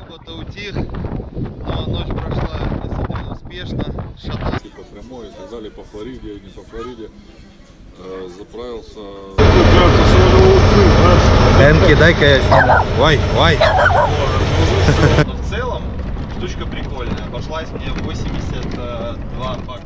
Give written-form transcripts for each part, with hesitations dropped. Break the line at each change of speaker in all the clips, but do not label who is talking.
особо-то утих, но ночь прошла действительно успешно. Шатался
по прямой и так далее, по Флориде, не по Флориде. Заправился.
Энки, дай-ка я сниму. Ой. Но в целом штучка прикольная. Обошлась мне 82 бакса.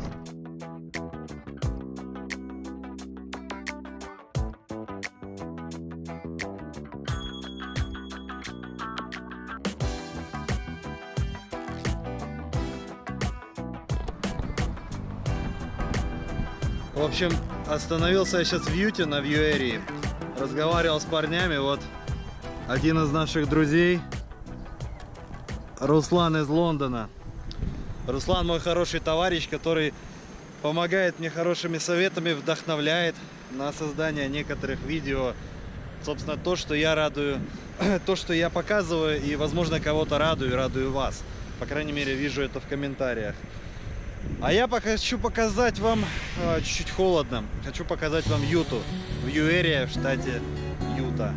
В общем, остановился я сейчас в Юте, на Вьюэрии. Разговаривал с парнями. Вот один из наших друзей, Руслан из Лондона. Руслан мой хороший товарищ, который помогает мне хорошими советами, вдохновляет на создание некоторых видео. Собственно, то, что я радую, то, что я показываю, и, возможно, кого-то радую вас. По крайней мере, вижу это в комментариях. А я пока хочу показать вам, чуть-чуть холодно, хочу показать вам Юту, Вьюэрия в штате Юта.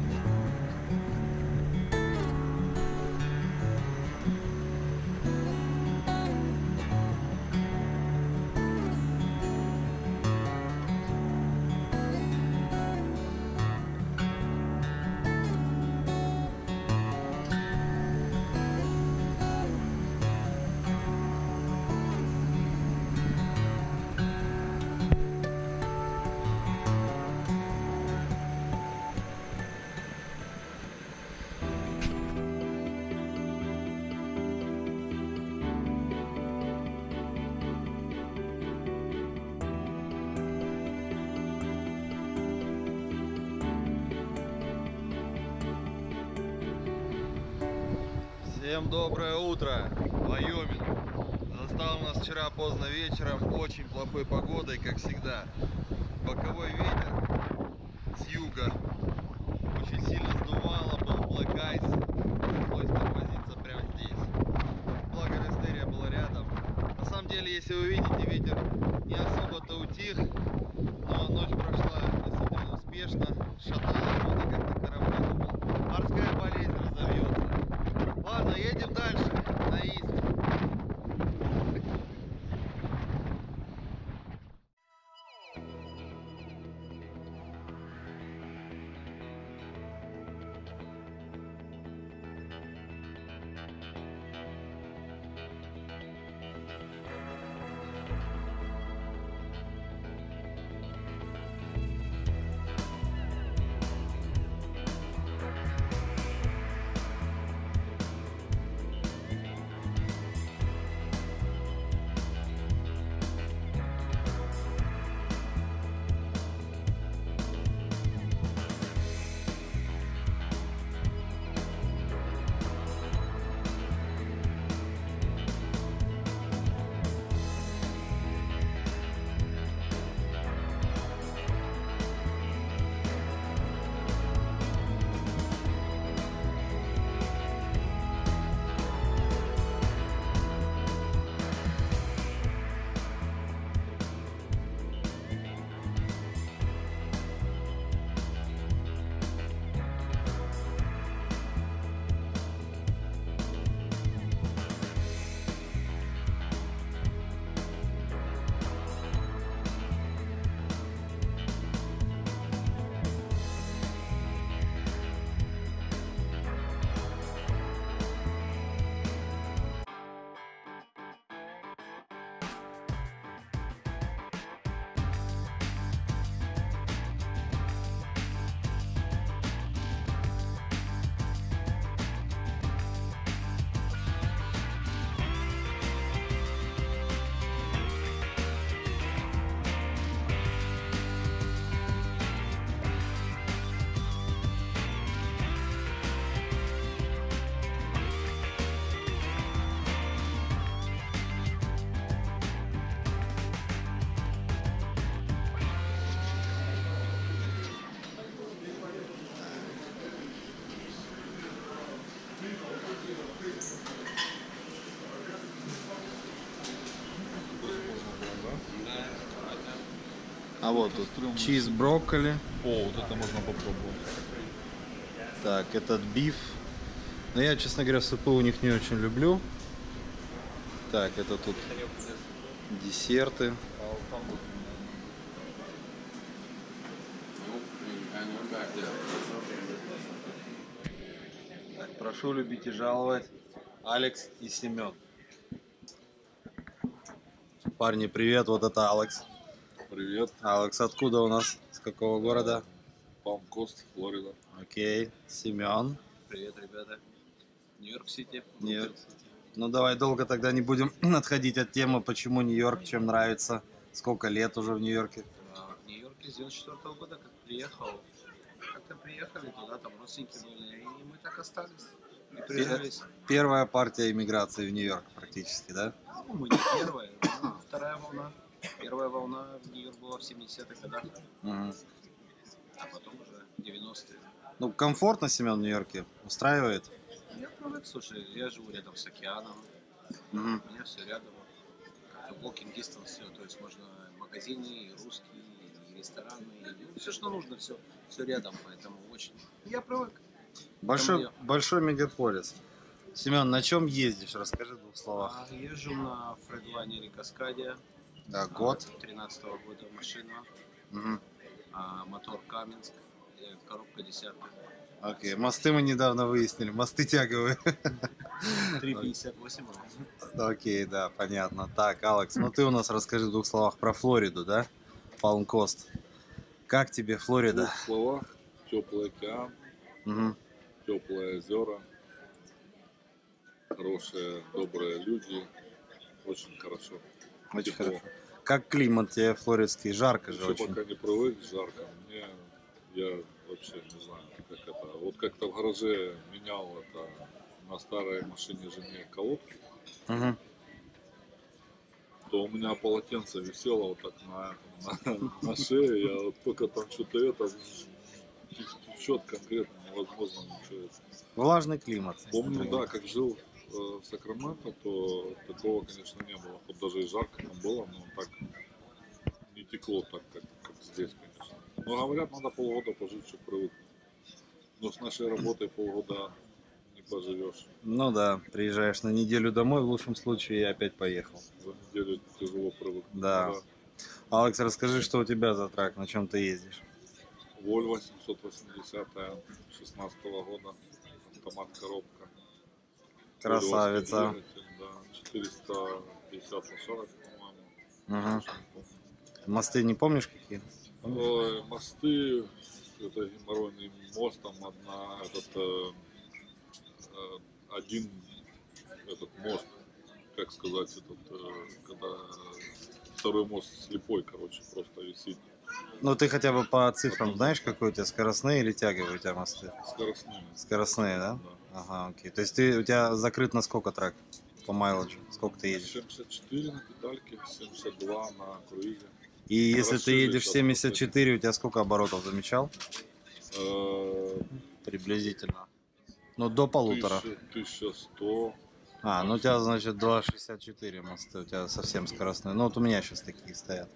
Всем доброе утро, Вайоминг. Застал нас вчера поздно вечером, очень плохой погодой, как всегда. Боковой ветер с юга, очень сильно сдувало, был black ice, пришлось тормозиться прямо здесь. Благо Рестерия была рядом. На самом деле, если вы видите, ветер не особо-то утих, но ночь прошла действительно успешно. Шаталось что-то как на корабле, думал, морская болезнь разовьется. Ладно, едем дальше, на ист. А вот тут чиз брокколи.
О, вот это можно попробовать.
Так, этот биф Но я, честно говоря, супы у них не очень люблю. Так, это тут десерты. Так, прошу любить и жаловать. Алекс и Семен. Парни, привет, вот это Алекс.
Привет.
Алекс, откуда у нас? С какого города?
Палм-Кост, Флорида.
Окей, Семен.
Привет, ребята. Нью-Йорк-Сити.
Нью-Йорк. Ну давай долго тогда не будем отходить от темы, почему Нью-Йорк, чем нравится. Сколько лет уже в Нью-Йорке?
В Нью-Йорке с 94 года, как приехал. Как-то приехали туда, там родственники были, и мы так остались. И прижились.
Первая партия иммиграции в Нью-Йорк практически, да?
Ну, мы не первая, но вторая волна. Первая волна в Нью-Йорк была в 70-х годах,
Мгм.
а потом уже 90-е.
Ну, комфортно, Семен, в Нью-Йорке? Устраивает?
Я привык, слушай, я живу рядом с океаном,
Мгм.
у меня все рядом. Как-то walking distance, все, то есть можно магазины, и русские, и рестораны, и все, что нужно, все рядом, поэтому очень. Я привык.
Большой мегаполис. Семен, на чем ездишь? Расскажи в двух словах.
Езжу на Фредлайнере Каскаде.
Да, год.
13-го года машина.
Мгм.
Мотор Каменск. Коробка 10.
Окей, мосты мы недавно выяснили, мосты тяговые.
3,58.
Окей, да, понятно. Так, Алекс, ну ты у нас расскажи в двух словах про Флориду, да? Палм-Кост. Как тебе
В
Флорида?
двух словах: теплый океан,
Мгм.
теплые озера, хорошие, добрые люди. Очень хорошо.
Очень
Тепло.
хорошо. Как климат тебе флоридский? Жарко же
Еще
очень.
пока не привык, жарко. Я вообще не знаю, как это. Вот как-то в гараже менял это на старой машине жене колодки,
Мгм.
то у меня полотенце висело вот так на шее. Я вот только там что-то это течет конкретно, невозможно ничего.
Влажный климат.
Помню, да, как жил в Сакраменто, то такого, конечно, не было. Тут даже и жарко там было, но так не текло так, как здесь, конечно. Но говорят, надо полгода пожить, чтобы привыкнуть. Но с нашей работой полгода не поживешь.
Ну да, приезжаешь на неделю домой, в лучшем случае, и опять поехал.
За неделю тяжело привыкнуть.
Да. Алекс, расскажи, что у тебя за трак, на чем ты ездишь?
Volvo 780 16 года, автомат, коробка.
Красавица.
Двигатель, да, 450 лошадок, по-моему.
Мгм.
Точно не помню.
Мосты не помнишь какие?
Ой, мосты, это геморройный мост, там один этот мост, как сказать, когда второй мост слепой, короче, просто висит.
Ну ты хотя бы по цифрам знаешь, какой у тебя скоростные или тяговые у тебя мосты?
Скоростными.
Скоростные, да?
Да.
Ага, окей. То есть у тебя закрыт на сколько трак по майледжу? Сколько ты едешь?
74 на педальке, 72 на круизе.
И если ты
Расширили
едешь
сейчас
74, у тебя сколько оборотов замечал?
Э,
Приблизительно. Ну, до полутора.
1100.
А, ну у тебя, значит, 2,64 мосты, у тебя совсем скоростные. Ну, вот у меня сейчас такие стоят.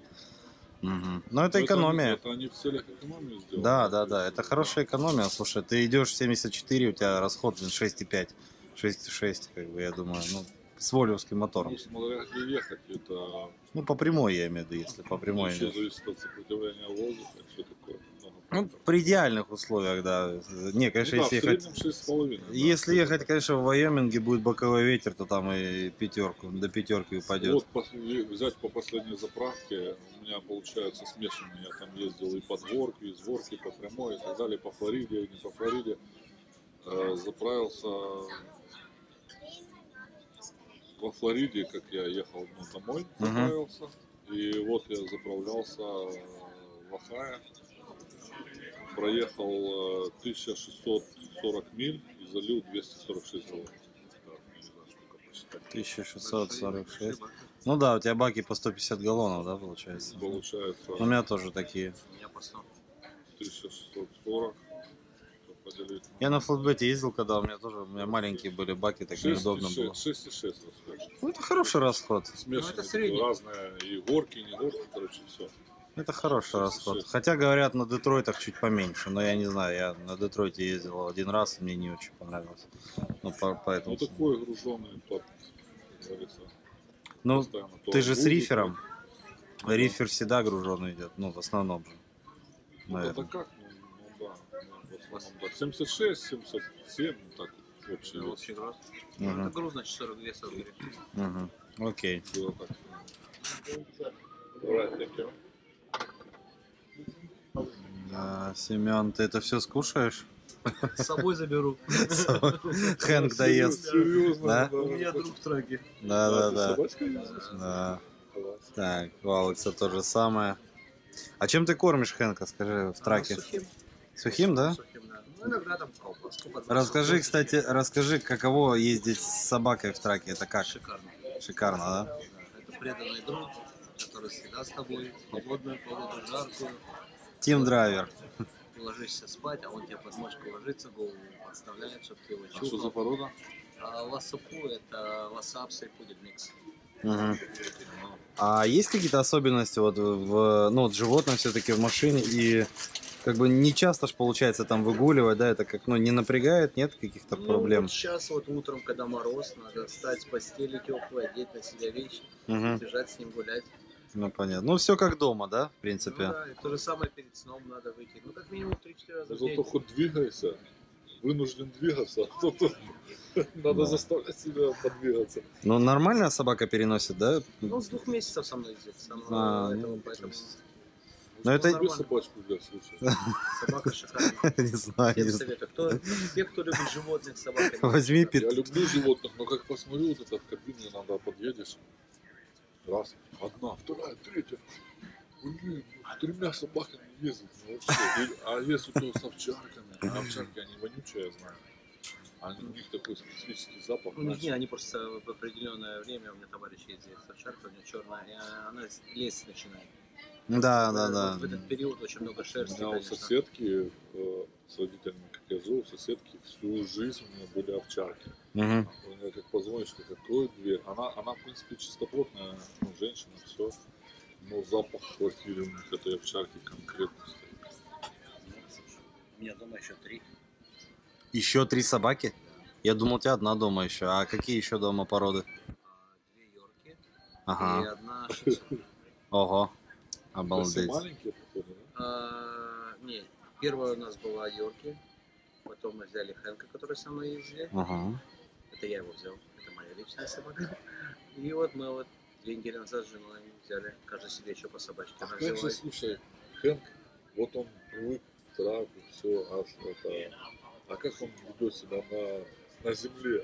Мгм. Но это экономия.
Это они в целях экономии сделали.
Да, да, да, это хорошая экономия. Слушай, ты идешь 74, у тебя расход 6,5, 6,6, как бы, я думаю, ну, с волевским мотором.
Ну, смотря где ехать, это
Ну, по прямой я имею в виду, если по прямой.
еще зависит от сопротивления воздуха, все такое. Много
Ну,
факторов.
при идеальных условиях, да. Не, конечно,
Ну да,
если
в
ехать...
среднем 6,5.
Если ехать, конечно, в Вайоминге будет боковой ветер, то там и пятерку, до пятерки упадет.
Вот взять по последней заправке, у меня получается смешанный. Я там ездил и под горку, и с горки, по прямой, и так далее, по Флориде, и не по Флориде. Заправился во Флориде, как я ехал домой, заправился. И вот я заправлялся в Ohio, проехал 1640 миль и залил 246 галлонов. Да, не знаю, сколько посчитать.
1646. Ну да, у тебя баки по 150 галлонов, да, получается?
Получается
У меня тоже такие.
У меня по 100.
1640. Поделить.
Я на флотбете ездил, когда у меня маленькие были баки, так неудобно было.
6,6 расход.
Ну, это хороший расход.
Смешанные,
это средний.
разные, и горки, и не горки, короче, все.
Это хороший расход.
36.
Хотя, говорят, на Детройтах чуть поменьше. Но я не знаю, я на Детройте ездил один раз, и мне не очень понравилось. Ну, поэтому...
Ну такой груженный под, как говорится,
Ну,
постоянно то
ты же с
грузит,
рифером.
то- Ну,
Рифер всегда груженный идет. Ну, в основном же.
Ну,
Наверное.
это как? Ну, да. Ну, в основном, да. 76, 77, ну, так, общий
Ну,
вес.
общий груз.
Мгм.
Это груз, значит, 42 40.
Мгм. Окей.
Было так.
Да, Семен, ты это все скушаешь?
С собой заберу.
Хэнк доест.
Серьезно,
Да?
У меня друг в траке.
Да.
Собачка ездишь?
Да.
Класс.
Так, у Алекса то же самое. А чем ты кормишь Хэнка, скажи, в траке?
Сухим.
Сухим, да?
Сухим, да. Ну, иногда там колбаску подбросил.
Расскажи, кстати, расскажи, каково ездить с собакой в траке. Это как?
Шикарно.
Шикарно, да?
Да, это преданный друг, который всегда с тобой, в холодную погоду, жаркую.
Тим драйвер.
Ложишься спать, а он тебе под мышку ложится, голову подставляет, чтобы ты его
А что за
чухал.
порода?
А лассапу это лассапс и пудель микс.
Мгм. А есть какие-то особенности вот ну, вот животное все-таки в машине и как бы не часто ж получается там выгуливать, да, это как, ну, не напрягает, нет каких-то проблем?
Вот сейчас вот утром, когда мороз, надо встать с постели теплой, одеть на себя вещи,
Мгм.
бежать с ним гулять.
Ну, понятно. Ну, все как дома, да, в принципе?
Ну да, и то же самое перед сном надо выйти. Ну, как минимум 3-4 раза
Ну,
в день.
зато хоть двигайся. Вынужден двигаться. А то надо
Да.
заставлять себя подвигаться.
Ну, нормально собака переносит, да?
Ну, с 2 месяцев со мной ездит, с самого
А,
этого,
ну, то
поэтому
есть-
Ну,
Но это-
тебе собачку взять, слушай.
собака шикарная.
Не знаю,
Всем
не знаю.
советую. Те, кто любит животных, собак. они
Возьми
Я
пит.
люблю животных, но как посмотрю, вот это в кабине иногда подъедешь. Раз, одна, вторая, третья. Блин, ну, с 3 собаками ездить, ну вообще. А есть у того с овчарками. А овчарки, они вонючие, я знаю. У них такой специфический запах.
У них
знаешь.
не, они просто в определенное время, у меня товарищ ездит с овчаркой, у нее черная, и она лезть начинает.
Да.
Вот в этот период очень много
У
шерсти,
меня у
конечно.
соседки, с родителями, как я жил, у соседки всю жизнь у нее были овчарки.
Мгм.
У нее как позвонишь, как откроет дверь. Она, в принципе, чистоплотная, ну, женщина, все. Но запах в квартире у них этой овчарки конкретно стоит.
У меня дома еще 3.
Еще 3 собаки? Я думал, у тебя одна дома еще. А какие еще дома породы?
2 йорки и
Ага.
одна шицу.
Ого.
Все
Обалдеть.
маленькие, походу, да?
Не, первая у нас была йорки, потом мы взяли Хэнка, который со мной ездил.
Ага.
Это я его взял, это моя личная собака. И вот мы вот 2 недели назад с женой взяли, каждый себе еще по собачке. Она
Как же,
взяла.
слушай, Хэнк, вот он привык к траку, все, а как он ведет себя на земле,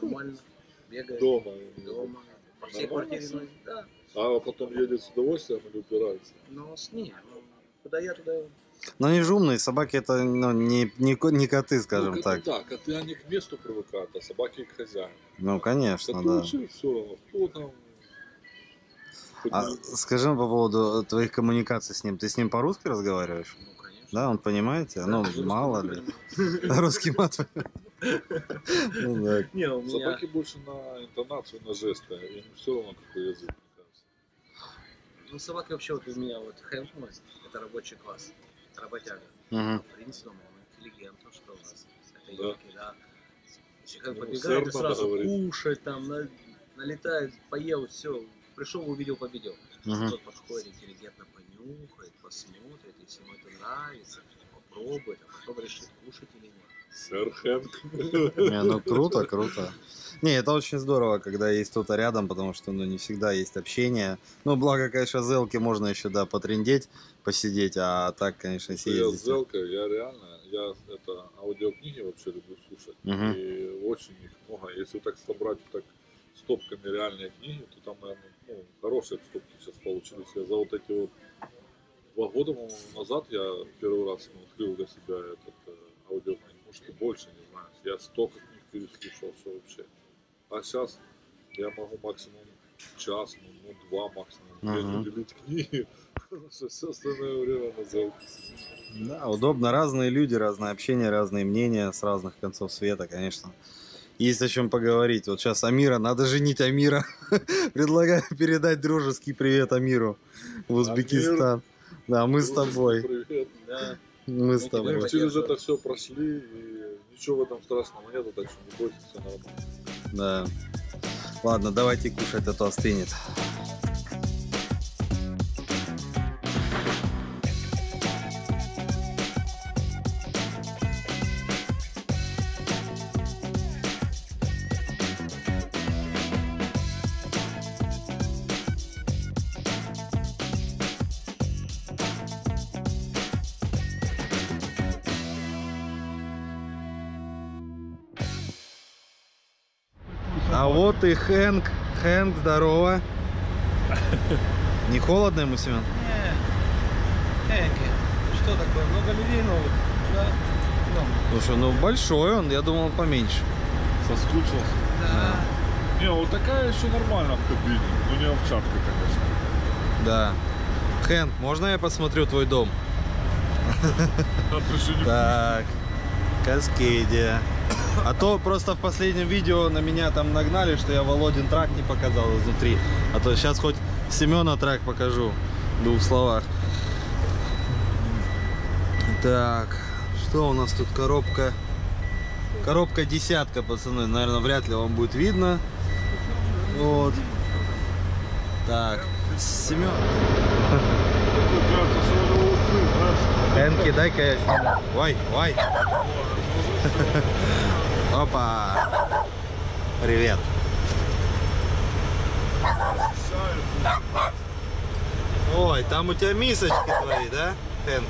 Нормально, бегает
дома?
дома, по всей
Нормально
квартире,
всё?
ну, да.
А потом едет с удовольствием или упирается?
Но с ней, ну, куда я, туда и-
Но они же умные, собаки это, ну, не коты, скажем
Ну,
так.
Да, коты, они к месту привыкают, а собаки к хозяину.
Ну, конечно,
Коты
да.
вообще все равно, кто там... хоть
А
не-
скажи по поводу твоих коммуникаций с ним. Ты с ним по-русски разговариваешь?
ну, конечно.
Да, он понимает тебя? Ну,
Даже
мало
русский
ли.
не понимаю.
Русский мат. Ну, да.
Не, у меня...
Собаки больше на интонацию, на жесты, им все равно какой язык, мне кажется.
Ну, собаки вообще вот у меня вот Хэнк мой, это рабочий класс, это работяга.
Мгм.
Принц дома, он интеллигент, то что у нас. Это
Да.
йорки, да. Если Хэнк
Ну,
побегает,
сэр
и
надо
сразу
говорить.
кушать, там, налетает, поел, все, пришел, увидел, победил.
Мгм.
Тот подходит, интеллигентно понюхает, посмотрит, если ему это нравится, попробует, а потом решит, кушать или нет.
Сэр Хэнк.
Не, ну круто, круто. Не, это очень здорово, когда есть кто-то рядом, потому что, ну, не всегда есть общение. Ну, благо, конечно, зелки можно еще, да, потрындеть, посидеть, а так, конечно, если
Я с
ездить.
Зелкой, я реально, это аудиокниги вообще люблю слушать.
Мгм.
И очень их много. Если так собрать так стопками реальные книги, то там, наверное, ну, хорошие стопки сейчас получились. Я за вот эти вот 2 года, по-моему, назад я первый раз открыл для себя аудиокнигу. Может, и больше, не знаю. Я столько книг переслушал, что вообще. А сейчас я могу максимум час, ну 2 максимум
Мгм.
уделить книги. Все остальное время на Зелке.
Да, удобно. Разные люди, разное общение, разные мнения с разных концов света, конечно. Есть о чем поговорить. Вот сейчас Амира, надо женить Амира. Предлагаю передать дружеский привет Амиру в Узбекистан. Да, мы с тобой.
Привет.
Да.
Мы с
Мы
тобой.
через это все прошли, и ничего в этом страшного нету, так что не бойтесь, все нормально.
Да. Ладно, давайте кушать, а то остынет. А вот и Хэнк. Хэнк, здорово. Не холодно ему, Семен?
Хэнки, что такое? Много людей новых? Да.
Слушай, ну большой он, я думал поменьше.
Соскучился.
Да.
Не, вот такая еще нормально в кабине, но не овчарка, конечно.
Да. Хэнк, можно я посмотрю твой дом? Так, Каскейдия. А то просто в последнем видео на меня там нагнали, что я Володин трак не показал изнутри. А то сейчас хоть Семена трак покажу в 2 словах. Так, что у нас тут? Коробка. Коробка 10, пацаны. Наверное, вряд ли вам будет видно. Вот. Так, Семен. Хэнки, дай-ка я сниму. Ой, ой. Опа. Привет. Ой, там у тебя мисочки твои, да, Хэнк?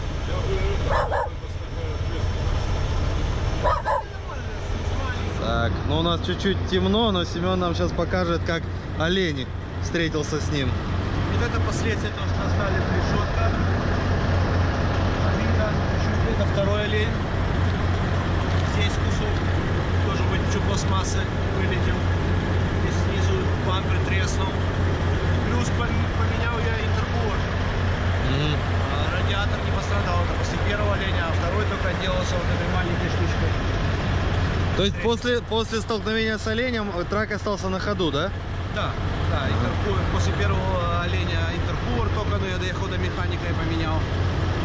Так, ну у нас чуть-чуть темно, но Семен нам сейчас покажет, как олень встретился с ним.
Вот это последствия, то, что остались решетка. Это второй олень. Здесь кусок тоже быть чуть пластмассы вылетел. И снизу бампер треснул. Плюс поменял я интеркулер. Радиатор не пострадал. Это после первого оленя, а второй только отделался вот этой маленькой штучкой.
То есть после столкновения с оленем трак остался на ходу, да?
Да, да, интеркулер. После первого оленя интеркулер только, но я доехал до механика и поменял.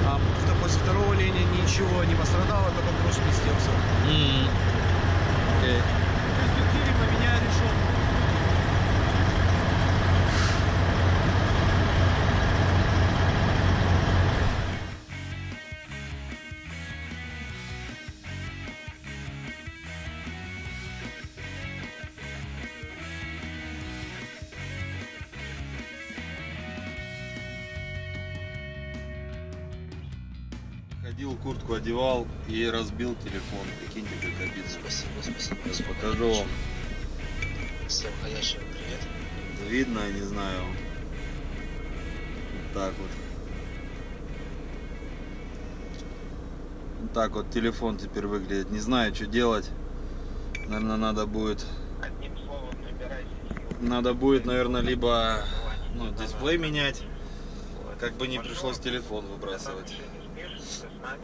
А после второго оленя ничего не пострадало, только брус спустился.
Окей.
В перспективе поменяю решетку.
Ходил, куртку одевал и разбил телефон. Прикиньте, как обидно.
Спасибо.
Сейчас покажу вам.
Всем ходящим привет.
Видно, я не знаю. Вот так вот. Вот так вот телефон теперь выглядит. Не знаю, что делать. Наверное, надо будет...
Одним словом, набирайте сил.
Надо будет, наверное, либо дисплей менять. Как бы не пришлось телефон выбрасывать.
С нами.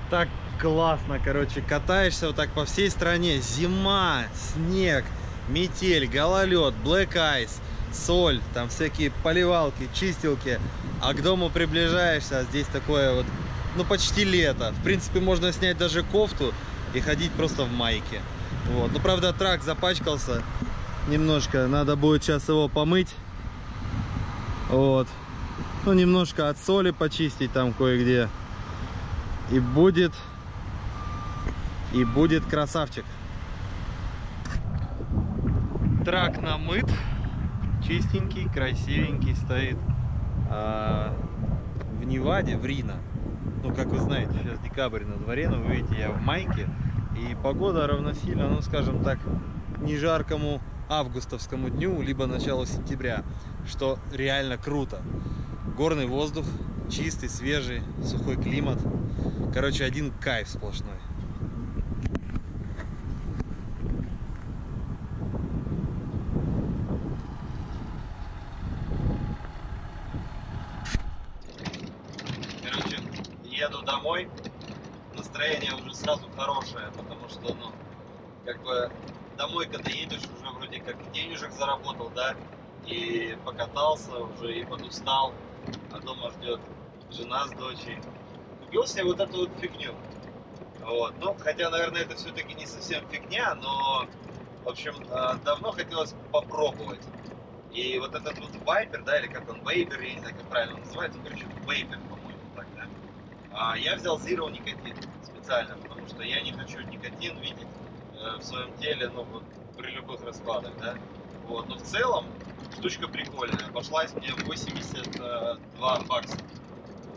Так классно, короче, катаешься вот так по всей стране. Зима, снег, метель, гололед, black ice, соль, там всякие поливалки, чистилки. А к дому приближаешься, а здесь такое вот ну, почти лето. В принципе, можно снять даже кофту и ходить просто в майке. Вот. Ну, правда, трак запачкался немножко. Надо будет сейчас его помыть. Вот. Ну, немножко от соли почистить там кое-где. И будет красавчик. Трак намыт. Чистенький, красивенький стоит. В Неваде, в Рино. Ну, как вы знаете, сейчас декабрь на дворе, но вы видите, я в майке. И погода равносильно, ну, скажем так, не жаркому августовскому дню, либо началу сентября, что реально круто. Горный воздух, чистый, свежий, сухой климат. Короче, один кайф сплошной. Короче, еду домой. Настроение уже сразу хорошее, потому что, ну, как бы домой, когда едешь, уже вроде как денежек заработал, да, и покатался уже, и подустал, а дома ждет жена с дочей. Купил себе вот эту вот фигню. Вот. Ну, хотя, наверное, это все-таки не совсем фигня, но, в общем, давно хотелось попробовать. И вот этот вот вайпер, да, или как он, вейпер, я не знаю, как правильно называется, короче, вейпер, по-моему, так, да. Я взял Zero никотин специально, потому что я не хочу никотин видеть в своем теле, ну, вот, при любых раскладах, да. Вот. Но в целом штучка прикольная, обошлась мне 82 бакса.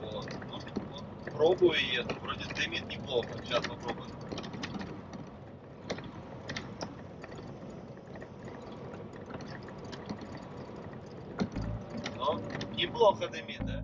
Вот. Ну, вот, пробую ее, вроде дымит неплохо, сейчас попробуем. Но неплохо дымит, да?